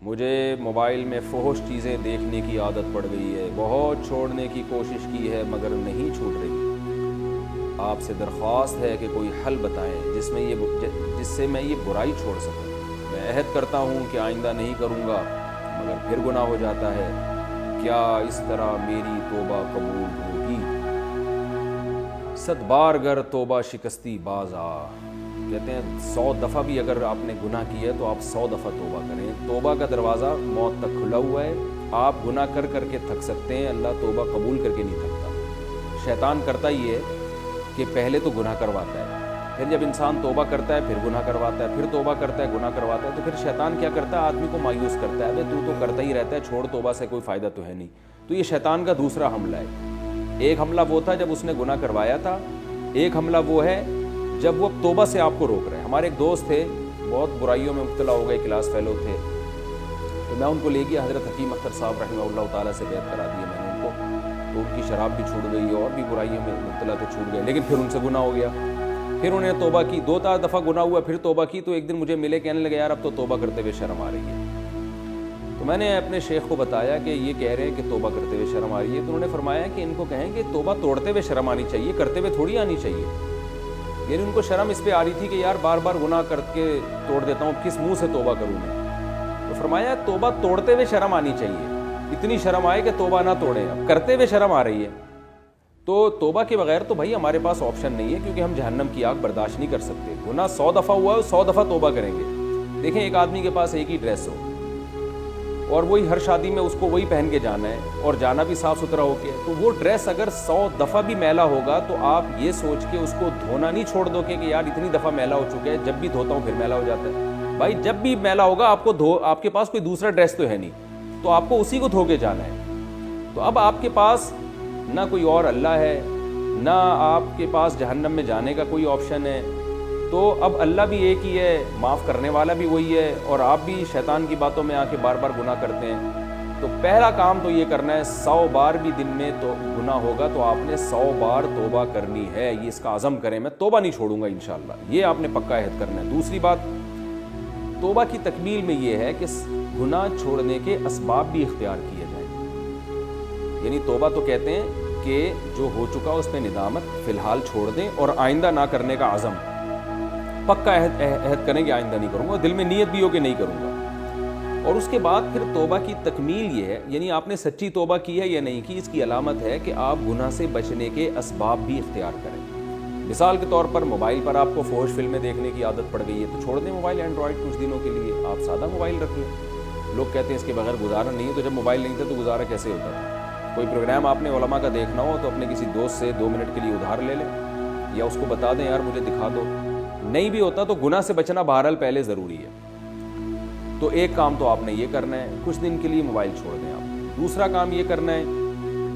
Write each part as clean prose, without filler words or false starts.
مجھے موبائل میں فحش چیزیں دیکھنے کی عادت پڑ گئی ہے، بہت چھوڑنے کی کوشش کی ہے مگر نہیں چھوٹ رہی۔ آپ سے درخواست ہے کہ کوئی حل بتائیں جس سے میں یہ برائی چھوڑ سکوں۔ میں عہد کرتا ہوں کہ آئندہ نہیں کروں گا مگر پھر گناہ ہو جاتا ہے۔ کیا اس طرح میری توبہ قبول ہوگی؟ 100 بار گر توبہ شکستی باز آ، کہتے ہیں 100 دفعہ بھی اگر آپ نے گناہ کیا ہے تو آپ 100 دفعہ توبہ کریں۔ توبہ کا دروازہ موت تک کھلا ہوا ہے۔ آپ گناہ کر کر کے تھک سکتے ہیں، اللہ توبہ قبول کر کے نہیں تھکتا۔ شیطان کرتا ہی ہے کہ پہلے تو گناہ کرواتا ہے، پھر جب انسان توبہ کرتا ہے پھر گناہ کرواتا ہے، پھر توبہ کرتا ہے گناہ کرواتا ہے، تو پھر شیطان کیا کرتا ہے؟ آدمی کو مایوس کرتا ہے، ابے تو کرتا ہی رہتا ہے، چھوڑ، توبہ سے کوئی فائدہ تو ہے نہیں۔ تو یہ شیطان کا دوسرا حملہ ہے۔ ایک حملہ وہ تھا جب اس نے گناہ کروایا تھا، ایک حملہ وہ ہے جب وہ توبہ سے آپ کو روک رہے ہیں۔ ہمارے ایک دوست تھے، بہت برائیوں میں مبتلا ہو گئے، کلاس فیلو تھے، تو میں ان کو لے گیا، حضرت حکیم اختر صاحب رحمہ اللہ تعالیٰ سے بیعت کرا دی میں نے ان کو، تو ان کی شراب بھی چھوٹ گئی اور بھی برائیوں میں مبتلا تھے، چھوٹ گئے، لیکن پھر ان سے گناہ ہو گیا۔ پھر انہوں نے توبہ کی، 2-4 دفعہ گناہ ہوا، پھر توبہ کی، تو ایک دن مجھے ملے، کہنے لگے یار اب تو توبہ کرتے ہوئے شرم آ رہی ہے۔ تو میں نے اپنے شیخ کو بتایا کہ یہ کہہ رہے ہیں کہ توبہ کرتے ہوئے شرم آ رہی ہے، تو انہوں نے فرمایا کہ ان کو کہیں کہ توبہ توڑتے ہوئے شرم آنی چاہیے، کرتے ہوئے تھوڑی آنی چاہیے۔ یعنی ان کو شرم اس پہ آ رہی تھی کہ یار بار بار گناہ کر کے توڑ دیتا ہوں، کس منہ سے توبہ کروں میں؟ تو فرمایا توبہ توڑتے ہوئے شرم آنی چاہیے، اتنی شرم آئے کہ توبہ نہ توڑیں، اب کرتے ہوئے شرم آ رہی ہے۔ تو توبہ کے بغیر تو بھائی ہمارے پاس آپشن نہیں ہے، کیونکہ ہم جہنم کی آگ برداشت نہیں کر سکتے۔ گناہ 100 دفعہ ہوا ہے، 100 دفعہ توبہ کریں گے۔ دیکھیں ایک آدمی کے پاس ایک ہی ڈریس ہو اور وہی ہر شادی میں اس کو وہی پہن کے جانا ہے اور جانا بھی صاف ستھرا ہو کے، تو وہ ڈریس اگر 100 دفعہ بھی میلا ہوگا تو آپ یہ سوچ کے اس کو دھونا نہیں چھوڑ دو کہ یار اتنی دفعہ میلا ہو چکا ہے، جب بھی دھوتا ہوں پھر میلا ہو جاتا ہے۔ بھائی جب بھی میلا ہوگا آپ کے پاس کوئی دوسرا ڈریس تو ہے نہیں، تو آپ کو اسی کو دھو کے جانا ہے۔ تو اب آپ کے پاس نہ کوئی اور اللہ ہے، نہ آپ کے پاس جہنم میں جانے کا کوئی آپشن ہے، تو اب اللہ بھی ایک ہی ہے، معاف کرنے والا بھی وہی ہے، اور آپ بھی شیطان کی باتوں میں آ کے بار بار گناہ کرتے ہیں۔ تو پہلا کام تو یہ کرنا ہے، 100 بار بھی دن میں تو گناہ ہوگا تو آپ نے 100 بار توبہ کرنی ہے، یہ اس کا عزم کریں، میں توبہ نہیں چھوڑوں گا انشاءاللہ، یہ آپ نے پکا عہد کرنا ہے۔ دوسری بات، توبہ کی تکمیل میں یہ ہے کہ گناہ چھوڑنے کے اسباب بھی اختیار کیے جائیں۔ یعنی توبہ تو کہتے ہیں کہ جو ہو چکا اس پہ ندامت فی الحال چھوڑ دیں اور آئندہ نہ کرنے کا عزم، پکا عہد کریں کہ آئندہ نہیں کروں گا، دل میں نیت بھی ہو کہ نہیں کروں گا۔ اور اس کے بعد پھر توبہ کی تکمیل یہ ہے، یعنی آپ نے سچی توبہ کی ہے یا نہیں کی، اس کی علامت ہے کہ آپ گناہ سے بچنے کے اسباب بھی اختیار کریں۔ مثال کے طور پر موبائل پر آپ کو فحش فلمیں دیکھنے کی عادت پڑ گئی ہے تو چھوڑ دیں موبائل، اینڈرائڈ کچھ دنوں کے لیے، آپ سادہ موبائل رکھ لیں۔ لوگ کہتے ہیں اس کے بغیر گزارا نہیں ہے، تو جب موبائل نہیں تھا تو گزارا کیسے ہوتا تھا؟ کوئی پروگرام آپ نے علماء کا دیکھنا ہو تو اپنے کسی دوست سے 2 منٹ کے لیے ادھار لے لیں، یا اس کو بتا دیں یار مجھے دکھا دو۔ نہیں بھی ہوتا تو گناہ سے بچنا بہرحال پہلے ضروری ہے۔ تو ایک کام تو آپ نے یہ کرنا ہے، کچھ دن کے لیے موبائل چھوڑ دیں آپ۔ دوسرا کام یہ کرنا ہے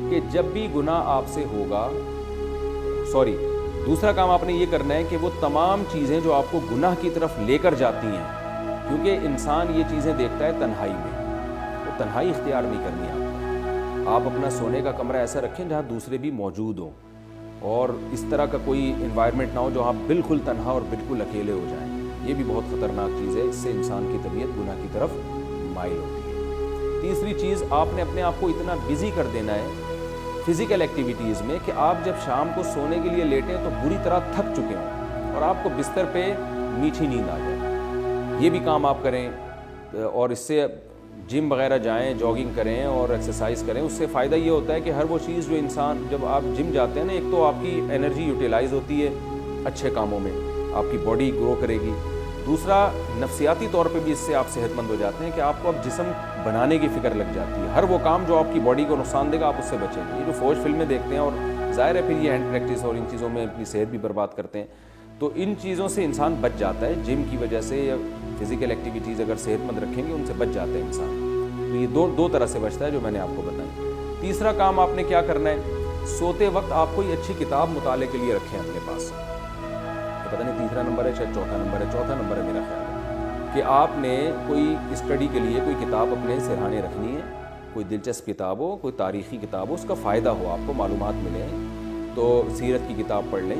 کہ جب بھی گناہ آپ سے ہوگا، دوسرا کام آپ نے یہ کرنا ہے کہ وہ تمام چیزیں جو آپ کو گناہ کی طرف لے کر جاتی ہیں، کیونکہ انسان یہ چیزیں دیکھتا ہے تنہائی میں، وہ تنہائی اختیار نہیں کرنی آپ اپنا سونے کا کمرہ ایسا رکھیں جہاں دوسرے بھی موجود ہوں، اور اس طرح کا کوئی انوائرمنٹ نہ ہو جو آپ بالکل تنہا اور بالکل اکیلے ہو جائیں۔ یہ بھی بہت خطرناک چیز ہے، اس سے انسان کی طبیعت گناہ کی طرف مائل ہوتی ہے۔ تیسری چیز، آپ نے اپنے آپ کو اتنا بزی کر دینا ہے فزیکل ایکٹیویٹیز میں کہ آپ جب شام کو سونے کے لیے لیٹیں تو بری طرح تھک چکے ہوں اور آپ کو بستر پہ میٹھی نیند آ جائے۔ یہ بھی کام آپ کریں، اور اس سے جم وغیرہ جائیں، جاگنگ کریں اور ایکسرسائز کریں۔ اس سے فائدہ یہ ہوتا ہے کہ ہر وہ چیز جو انسان، جب آپ جم جاتے ہیں نا، ایک تو آپ کی انرجی یوٹیلائز ہوتی ہے اچھے کاموں میں، آپ کی باڈی گرو کرے گی۔ دوسرا، نفسیاتی طور پہ بھی اس سے آپ صحت مند ہو جاتے ہیں کہ آپ کو اب جسم بنانے کی فکر لگ جاتی ہے، ہر وہ کام جو آپ کی باڈی کو نقصان دے گا آپ اس سے بچیں گے۔ یہ جو فوج فلمیں دیکھتے ہیں، اور ظاہر ہے پھر یہ ہینڈ پریکٹس اور ان چیزوں میں اپنی صحت بھی برباد کرتے ہیں، تو ان چیزوں سے انسان بچ جاتا ہے، جم کی وجہ سے یا فزیکل ایکٹیویٹیز اگر صحت مند رکھیں گے ان سے بچ جاتا ہے انسان۔ تو یہ دو طرح سے بچتا ہے جو میں نے آپ کو بتایا۔ تیسرا کام آپ نے کیا کرنا ہے، سوتے وقت آپ کوئی اچھی کتاب مطالعے کے لیے رکھیں اپنے پاس۔ پتہ نہیں تیسرا نمبر ہے شاید چوتھا نمبر ہے میرا خیال ہے، کہ آپ نے کوئی اسٹڈی کے لیے کوئی کتاب اپنے سرہانے رکھنی ہے، کوئی دلچسپ کتاب ہو، کوئی تاریخی کتاب ہو، اس کا فائدہ ہو، آپ کو معلومات ملیں، تو سیرت کی کتاب پڑھ لیں،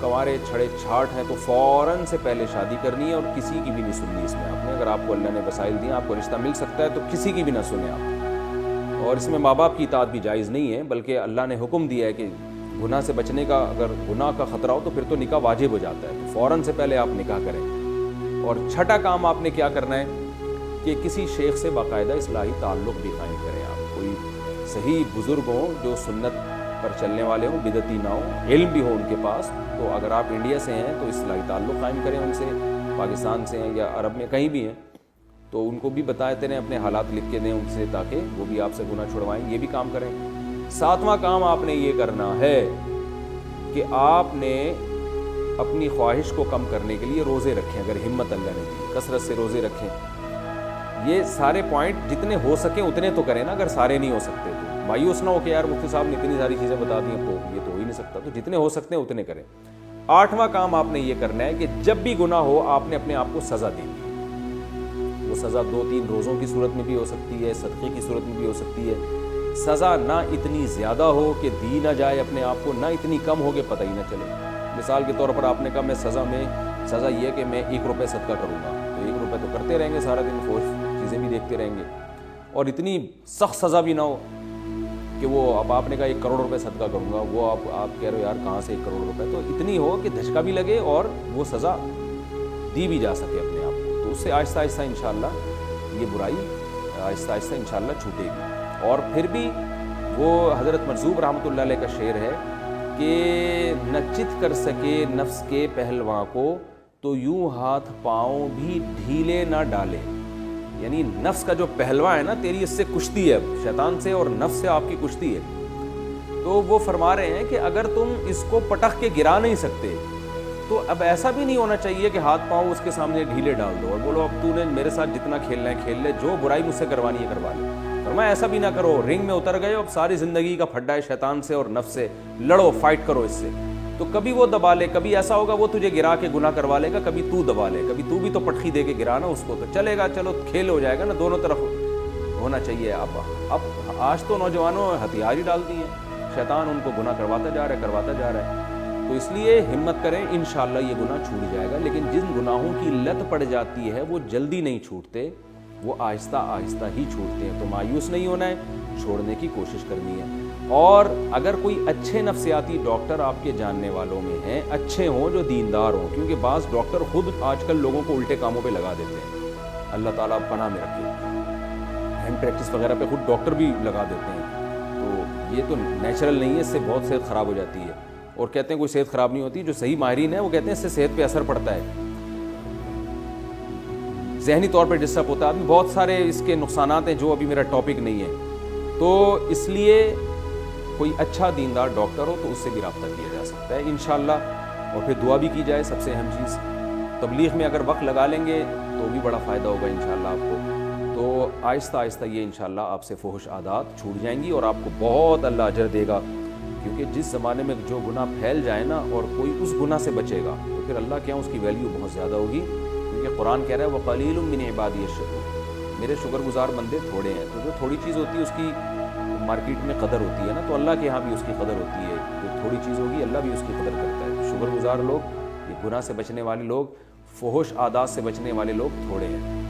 کنوارے چھڑے چھاٹ ہیں تو فوراً سے پہلے شادی کرنی ہے اور کسی کی بھی نہیں سننی اس میں آپ نے. اگر آپ کو اللہ نے وسائل دیے, آپ کو رشتہ مل سکتا ہے تو کسی کی بھی نہ سنیں آپ. اور اس میں ماں باپ کی اطاعت بھی جائز نہیں ہے, بلکہ اللہ نے حکم دیا ہے کہ گناہ سے بچنے کا, اگر گناہ کا خطرہ ہو تو پھر تو نکاح واجب ہو جاتا ہے, تو فوراً سے پہلے آپ نکاح کریں. اور 6واں کام آپ نے کیا کرنا ہے کہ کسی شیخ سے باقاعدہ اصلاحی تعلق بھی قائم کریں. آپ کوئی صحیح بزرگ ہوں جو سنت پر چلنے والے ہوں, بدعتی نہ ہوں, علم بھی ہو ان کے پاس, تو اگر آپ انڈیا سے ہیں تو اصلاحی تعلق قائم کریں ان سے, پاکستان سے ہیں یا عرب میں کہیں بھی ہیں تو ان کو بھی بتاتے رہیں, اپنے حالات لکھ کے دیں ان سے تاکہ وہ بھی آپ سے گناہ چھڑوائیں. یہ بھی کام کریں. 7واں کام آپ نے یہ کرنا ہے کہ آپ نے اپنی خواہش کو کم کرنے کے لیے روزے رکھیں, اگر ہمت اللہ نے دی, کثرت سے روزے رکھیں. یہ سارے پوائنٹ جتنے ہو سکیں اتنے تو کریں نا, اگر سارے نہیں ہو سکتے تو مایوس نہ ہو کہ یار مفتی صاحب نے اتنی ساری چیزیں بتا دی ہیں تو یہ تو ہو ہی نہیں سکتا, تو جتنے ہو سکتے ہیں اتنے کریں. 8واں کام آپ نے یہ کرنا ہے کہ جب بھی گناہ ہو آپ نے اپنے آپ کو سزا دینی ہے. وہ سزا 2-3 روزوں کی صورت میں بھی ہو سکتی ہے, صدقے کی صورت میں بھی ہو سکتی ہے. سزا نہ اتنی زیادہ ہو کہ دی نہ جائے اپنے آپ کو, نہ اتنی کم ہو کہ پتہ ہی نہ چلے. مثال کے طور پر آپ نے کہا میں سزا یہ کہ میں 1 روپے صدقہ کروں گا, تو 1 روپے تو کرتے رہیں گے سارا دن, فوج چیزیں بھی دیکھتے رہیں گے. اور اتنی سخت سزا بھی نہ ہو کہ وہ اب آپ نے کہا 1 کروڑ روپے صدقہ کروں گا, وہ آپ کہہ رہے ہو یار کہاں سے 1 کروڑ روپے, تو اتنی ہو کہ دھچکا بھی لگے اور وہ سزا دی بھی جا سکے اپنے آپ کو. تو اس سے آہستہ آہستہ انشاءاللہ یہ برائی آہستہ آہستہ انشاءاللہ چھوٹے گی. اور پھر بھی وہ حضرت مرزوق رحمۃ اللہ علیہ کا شعر ہے کہ نہ چت کر سکے نفس کے پہلواں کو, تو یوں ہاتھ پاؤں بھی ڈھیلے نہ ڈالے. یعنی نفس کا جو پہلواں ہے نا, تیری اس سے کشتی ہے, شیطان سے اور نفس سے آپ کی کشتی ہے. تو وہ فرما رہے ہیں کہ اگر تم اس کو پٹخ کے گرا نہیں سکتے تو اب ایسا بھی نہیں ہونا چاہیے کہ ہاتھ پاؤں اس کے سامنے ڈھیلے ڈال دو اور بولو اب تو نے میرے ساتھ جتنا کھیلنا ہے کھیل لے, جو برائی مجھ سے کروانی ہے کروا لے. فرمایا ایسا بھی نہ کرو, رنگ میں اتر گئے, اب ساری زندگی کا پھڈا ہے شیطان سے اور نفس سے, لڑو, فائٹ کرو اس سے. تو کبھی وہ دبا لے, کبھی ایسا ہوگا وہ تجھے گرا کے گناہ کروا لے گا, کبھی تو دبا لے, کبھی تو بھی تو پٹخی دے کے گرانا اس کو, تو چلے گا, چلو کھیل ہو جائے گا نا, دونوں طرف ہونا چاہیے. اب آج تو نوجوانوں ہتھیار ہی ڈال دی ہیں, شیطان ان کو گناہ کرواتا جا رہا ہے. تو اس لیے ہمت کریں, انشاءاللہ یہ گناہ چھوٹ جائے گا. لیکن جن گناہوں کی لت پڑ جاتی ہے وہ جلدی نہیں چھوٹتے, وہ آہستہ آہستہ ہی چھوٹتے ہیں. تو مایوس نہیں ہونا ہے, چھوڑنے کی کوشش کرنی ہے. اور اگر کوئی اچھے نفسیاتی ڈاکٹر آپ کے جاننے والوں میں ہیں, اچھے ہوں جو دیندار ہوں, کیونکہ بعض ڈاکٹر خود آج کل لوگوں کو الٹے کاموں پہ لگا دیتے ہیں, اللہ تعالیٰ پناہ میں رکھے, ہینڈ پریکٹس وغیرہ پہ خود ڈاکٹر بھی لگا دیتے ہیں. تو یہ تو نیچرل نہیں ہے, اس سے بہت صحت خراب ہو جاتی ہے. اور کہتے ہیں کوئی صحت خراب نہیں ہوتی, جو صحیح ماہرین ہیں وہ کہتے ہیں اس سے صحت پہ اثر پڑتا ہے, ذہنی طور پہ ڈسٹرب ہوتا ہے آدمی. بہت سارے اس کے نقصانات ہیں جو ابھی میرا ٹاپک نہیں ہے. تو اس لیے کوئی اچھا دیندار ڈاکٹر ہو تو اس سے بھی رابطہ کیا جا سکتا ہے انشاءاللہ. اور پھر دعا بھی کی جائے, سب سے اہم چیز. تبلیغ میں اگر وقت لگا لیں گے تو بھی بڑا فائدہ ہوگا انشاءاللہ آپ کو. تو آہستہ آہستہ یہ انشاءاللہ آپ سے فحش عادات چھوٹ جائیں گی اور آپ کو بہت اللہ اجر دے گا. کیونکہ جس زمانے میں جو گناہ پھیل جائے نا اور کوئی اس گناہ سے بچے گا تو پھر اللہ کے یہاں اس کی ویلیو بہت زیادہ ہوگی. کیونکہ قرآن کہہ رہا ہے وَقَلِيلٌ مِّنْ عِبَادِيَ الشَّكُورُ, میرے شکر گزار بندے تھوڑے ہیں. تو جو تھوڑی چیز ہوتی ہے اس کی مارکیٹ میں قدر ہوتی ہے نا, تو اللہ کے یہاں بھی اس کی قدر ہوتی ہے. جو تھوڑی چیز ہوگی اللہ بھی اس کی قدر کرتا ہے. شکر گزار لوگ, یہ گناہ سے بچنے والے لوگ, فحش عادات سے بچنے والے لوگ تھوڑے ہیں.